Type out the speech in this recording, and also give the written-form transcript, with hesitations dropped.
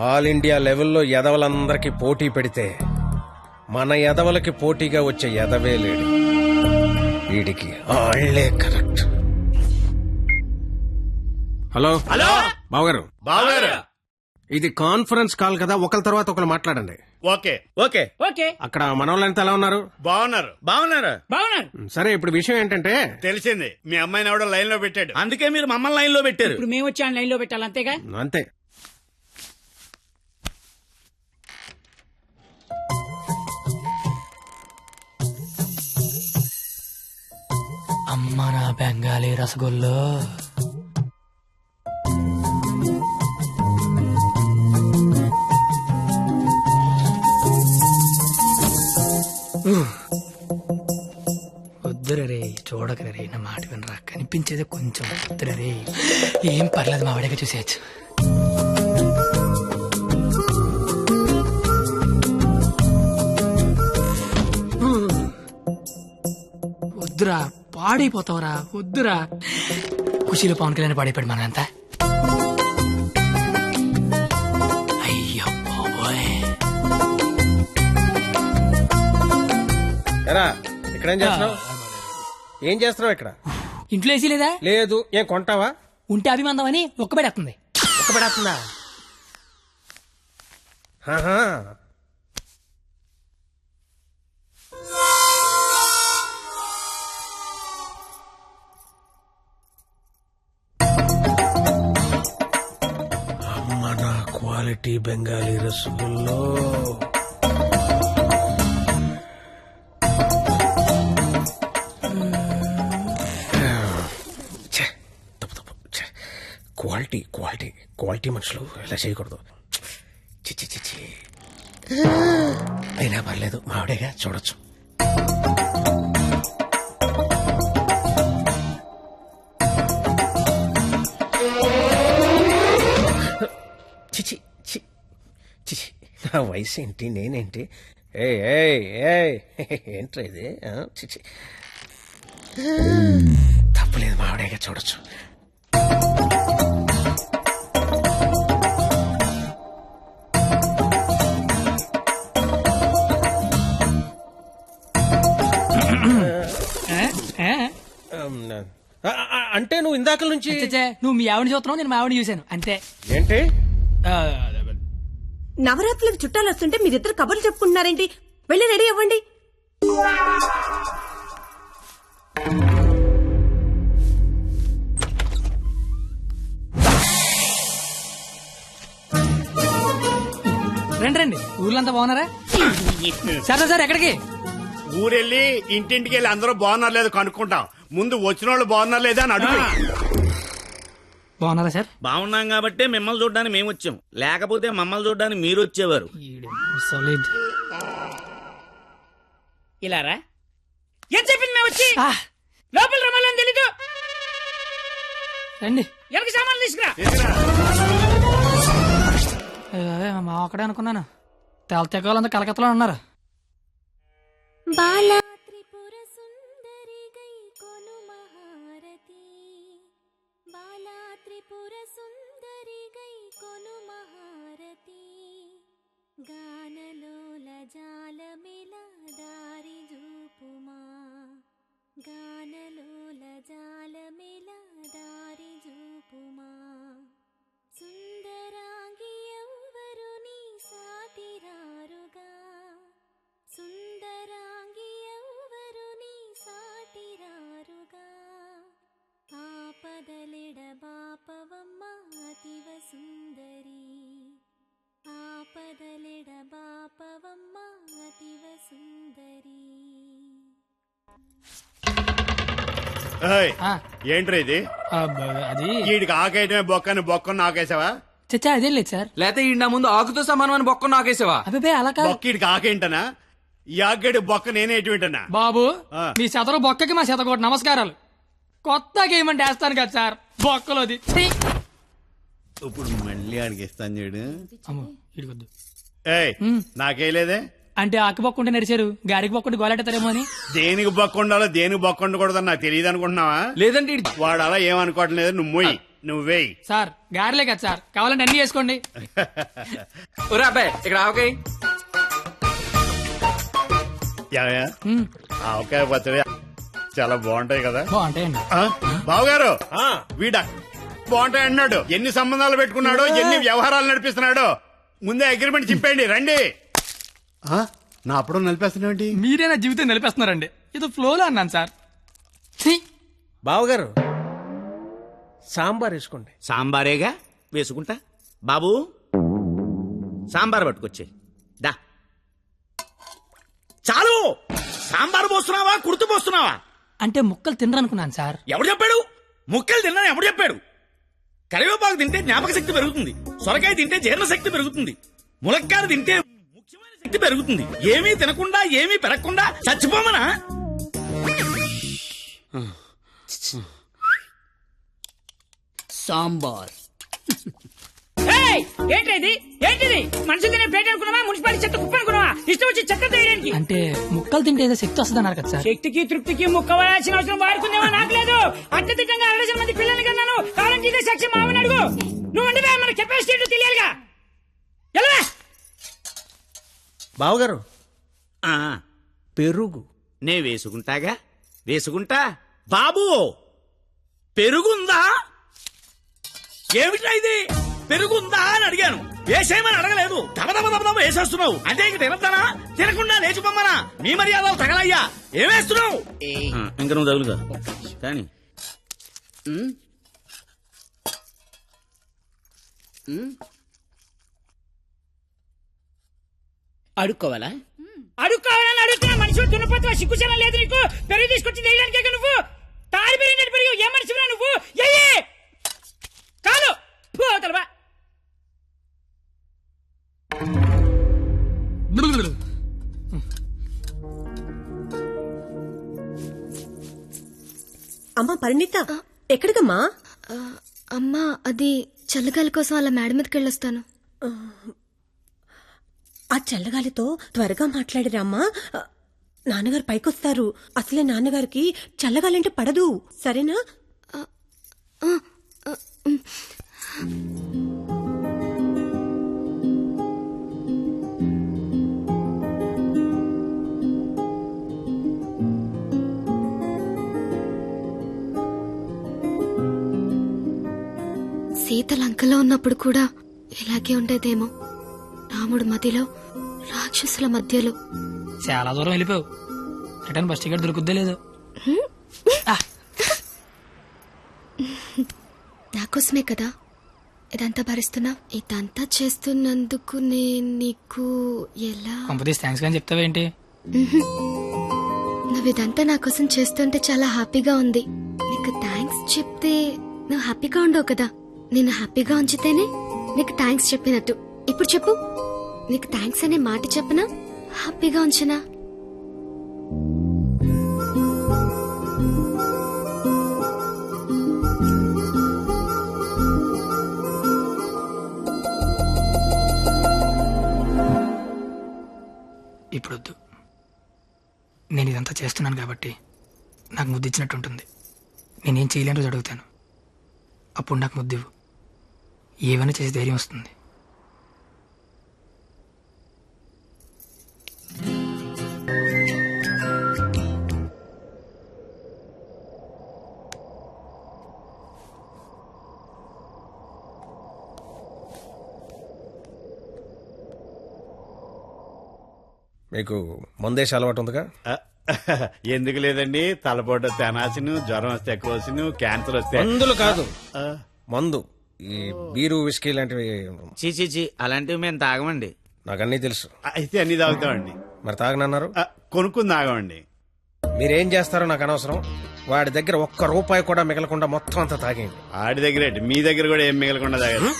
All India లెవెల్లో ఎదవలందరికీ పోటీ పెడితే మన ఎదవలకి పోటీగా వచ్చే ఎదవే లేడు. వీడికి ఆళ్లే కరెక్ట్. హలో హలో బావగారు, బావగారు, ఇది కాన్ఫరెన్స్ కాల్ కదా, ఒకరి తర్వాత ఒకరు మాట్లాడండి. ఓకే ఓకే ఓకే అక్కడ మనోళ్ళంతా ఎలా ఉన్నారు? బాగున్నారు బాగున్నారు బాగున్నారు. సరే, ఇప్పుడు విషయం ఏంటంటే తెలిసింది. మీ అమ్మాయిని ఎవడో లైన్ లో పెట్టాడు. అందుకే మీరు మమ్మల్ని లైన్ లో పెట్టారు. ఇప్పుడు మేము వచ్చి లైన్ లో పెట్టాలి అంతేగా. అంతే. అమ్మ నా బెంగాలీ రసగుల్లో. వద్దురే చూడకరే, నా మాట వినరా, కనిపించేది కొంచెం. వద్దురే, ఏం పర్లేదు, మా వాడిగా చూసేయచ్చు. వద్దురా, పాడైపోతావురా, వద్దురా. ఖుషీలో పవన్ కళ్యాణ్ పాడైపోయాడు మనంతా. అయ్యో బాబోయ్. ఎరా, ఇక్కడ ఏం చేస్తున్నావు? ఏం చేస్తున్నావు ఇక్కడ? ఇంట్లో వేసి లేదా? లేదు. ఏం కొంటావా? ఉంటే అభిమందం అని ఒక్కబెడేస్తుంది. ఒక్కబడేస్తుందా? అమ్మ నా క్వాలిటీ బెంగాలీ రసగుల్లో. క్వాలిటీ క్వాలిటీ క్వాలిటీ మనుషులు ఇలా చేయకూడదు. చిచ్చి చిచ్చి. అయినా పర్లేదు, మావిడేగా, చూడొచ్చు. చిచి చిచి, నా వయసు ఏంటి, నేనేంటి? ఏంట్రా ఇది? చిచి, తప్పులేదు, మావిడేగా, చూడొచ్చు. అంటే నువ్వు ఇందాక నుంచి నువ్వు మీ ఆవిడ చూస్తున్నావు, నేను మా ఆవిడ చూశాను అంతే. ఏంటి? నవరాత్రులకు చుట్టాలు వస్తుంటే మీరిద్దరు కబుర్లు చెప్పుకుంటున్నారేంటి? వెళ్ళి రెడీ అవ్వండి. రండి రండి, ఊర్లంతా బాగున్నారా? సరే సార్, ఎక్కడికి? ఊరెళ్ళి ఇంటింటికి వెళ్ళి అందరూ బాగున్నారు లేదు కనుక్కుంటాం. ముందు వచ్చిన వాళ్ళు బాగున్నారు లేదా అని అడుగు. బాగున్నారా సార్? బాగున్నాం కాబట్టి మిమ్మల్ని చూడడానికి మేము వచ్చాం, లేకపోతే మమ్మల్ని చూడడానికి మీరు వచ్చేవారు. సాలిడ్. ఇలారా ఏం చెప్పింది మేము వచ్చి లోపల రమ్మని తెలీదు. రండి. ఎవరికి సామాన్లు తీసుకురా. మా అక్కడే అనుకున్నాను. తెగలంతా కలకత్తలో ఉన్నారు. బాలా త్రిపుర సుందరి గై కొను మహారతి, బాలా త్రిపుర సుందరి గై కొను మహారతి, గానలోల జాలమిల దారి జూపుమా, గానలోల జాలమిల దారి జూపుమా, సుందరాంగి ఎవ్వరు నీ సాటిరారుగా, సుందరాంగి ఎవ్వరు నీ సాటిరారుగా, ఆపదలిడ బాపవమ్మ అతివ సుందరి, ఆపదలిడ బాపవమ్మ అతివ సుందరి. ఏంట్రా ఇది? అది వీడికి ఆకేయటమే బొక్కని బొక్కను నాకేసావా? చచ్చా, అదేం లేదు సార్. లేకపోతే ఈ నా ముందు ఆకుతో సమానమని బొక్క నాకేసావా? అభిపే అలా కాదు బొక్క వీడికి ఆకేంటనా? ఈ ఆకేడు బొక్క నేనే ఎటువంటనా? బాబు. ఆ. మీ శతరు బొక్కకి మా శతకోటి నమస్కారాలు. కొత్త గేమ్ అంటే వేస్తాను కదా సార్, బొక్కలోది. ఛీ! ఇప్పుడు మళ్ళీ ఆడికి ఇస్తాను చూడు. అమ్మో, ఇడికొద్దు. ఏయ్, నాకేలేదే. అంటే ఆకు బొక్కుంటే నడిచారు, గారికి బొక్కుంటే గోలెట్టారేమో అని. దేనికి బొక్క ఉండాలో దేనికి బొక్క ఉండకూడదని నాకు తెలియదు అనుకుంటున్నావా? లేదంటే వాడు అలా ఏమనుకోవటం లేదు. నువ్వు మొయ్యి. నువ్వేయ్. సార్ గారెలే కదా సార్, కావాలంటే అన్ని వేసుకోండి. ఒరే అబ్బాయి ఇక్కడ ఆవకాయ. ఏమయ్యా? ఆవకాయ పచ్చడి చాలా బాగుంటాయి కదా. బాగుంటాయండి. బావగారు, ఆ, వీడ బాగుంటాయి అన్నాడు. ఎన్ని సంబంధాలు పెట్టుకున్నాడో, ఎన్ని వ్యవహారాలు నడిపిస్తున్నాడో. ముందే అగ్రిమెంట్ చెప్పండి. రండి. నా అప్పుడు నడిపేస్తున్నాండి. మీరే నా జీవితం నిలిపేస్తున్నారండి. ఇది ఫ్లోలో అన్నాను సార్. ఛీ! బావగారు సాంబార్ వేసుకోండి. సాంబారేగా వేసుకుంటా. బాబు సాంబార్ పట్టుకొచ్చే. దా. చాలు. సాంబార్ పోస్తున్నావా, కుర్తు పోస్తున్నావా? అంటే ముక్కలు తినరనుకున్నాను సార్. ఎవడు చెప్పాడు? ముక్కలు తిన్నా ఎవడు చెప్పాడు? కరివేపాకు తింటే జ్ఞాపక శక్తి పెరుగుతుంది, సొరకాయ తింటే జీర్ణ శక్తి పెరుగుతుంది, ములక్కాయ తింటే ముఖ్యమైన శక్తి పెరుగుతుంది. ఏమీ తినకుండా ఏమీ పెరగకుండా చచ్చిపోమనా? సాంబార్. ఏంటిది? ఏంటిది? మనుషులు తినే ప్లేట్ అనుకున్నావా, మున్సిపాలిటీ చెత్త కుప్ప అనుకున్నావా? ఇష్టం వచ్చి చెత్త తీయడానికి. అంటే ముక్కలు తింటే ఏదో శక్తి వస్తుంది అన్నారు కదా సార్. శక్తికి తృప్తికి ముక్కవలసిన అవసరం వాడుకుందేమో నాకు లేదు. అత్యధికంగా 60 మంది పిల్లల్ని కన్నాను. కావాలంటే ఇదే సాక్ష్యం మామని అడుగు. నువ్వు అంటే మన కెపాసిటీ తెలియాలిగా. ఎలా? బావగారు ఆ, పెరుగు. నే వేసుకుంటాగా, వేసుకుంటా. బాబు పెరుగుందా? ఏమిటా ఇది? పెరుగుందా అని అడిగాను, వేసేయమని అడగలేదు. దబదబ వేసేస్తున్నావు. అంటే ఇంక తినద్దానా? తినకుండా లేచిపోమ్మనా? మీ మర్యాదలు తగలయ్యా. ఏమేస్తున్నావు? ఇంక నువ్వు తగులుగా కానీ. అడుక్కోవాలా? అడుక్కోవాలని అడుగుతున్నా. మనిషి దున్నపోతున్నా, సిగ్గుచనం లేదు నీకు. పెరుగు తీసుకొచ్చి వేయడానికే నువ్వు. తాడి పెరిగినట్టు పెరుగు. ఏ మనిషిరా నువ్వు? ఎయ్యి చాలు. పోతలవా. అమ్మా పరిణిత, ఎక్కడికమ్మా? అమ్మా, అది చల్లగాలి కోసం అలా మేడ మీదకి వెళ్ళొస్తాను. ఆ చల్లగాలితో త్వరగా మాట్లాడిరామ్మా. నాన్నగారు పైకొస్తారు. అసలే నాన్నగారికి చల్లగాలంటే పడదు. సరేనా? సీత లంకలో ఉన్నప్పుడు కూడా ఇలాగే ఉండేదేమో. రాముడు మధ్యలో, రాక్షసుల మధ్యలో. చాలా దూరం వెళ్ళిపోయావు. రిటర్న్ బస్ టికెట్ దొరుకుద్దే లేదు. నాకోసమే కదా ఇదంతా భరిస్తున్నా. ఇదంతా చేస్తున్నందుకు నేను నీకు ఎలా కంపెనీస్ థ్యాంక్స్ కానీ చెప్తావేంటి? నువ్వు ఇదంతా నా కోసం చేస్తుంటే చాలా హ్యాపీగా ఉంది. నీకు థ్యాంక్స్ చెప్తే నువ్వు హ్యాపీగా ఉండవు కదా. నేను హ్యాపీగా ఉంచితేనే నీకు థ్యాంక్స్ చెప్పినట్టు. ఇప్పుడు చెప్పు, నీకు థ్యాంక్స్ అనే మాట చెప్పనా, హ్యాపీగా ఉంచనా? ఇప్పుడొద్దు. నేను ఇదంతా చేస్తున్నాను కాబట్టి నాకు ముద్దు ఇచ్చినట్టు ఉంటుంది. నేనేం చేయలేని రోజు అడుగుతాను, అప్పుడు నాకు ముద్దు ఏమైనా చేసి ధైర్యం వస్తుంది. మీకు మందేసి అలవాటు ఉందిగా? ఎందుకు లేదండి. తలపోటు తెనాసిను, జ్వరం వస్తే ఎక్కువసిను, క్యాన్సర్ వస్తే మందులు కాదు, మందు. ఈ బీరు విస్కీ లాంటివి చీ అలాంటివి మేము తాగమండి. నాకు అన్నీ తెలుసు. అయితే అన్ని తాగుతామండి. మరి తాగనన్నారు. కొనుక్కుని తాగమండి. మీరేం చేస్తారో నాకు అనవసరం. వాడి దగ్గర ఒక్క రూపాయి కూడా మిగలకుండా మొత్తం అంతా తాగేయండి. ఆడి దగ్గర మీ దగ్గర కూడా ఏం మిగలకుండా తాగారు.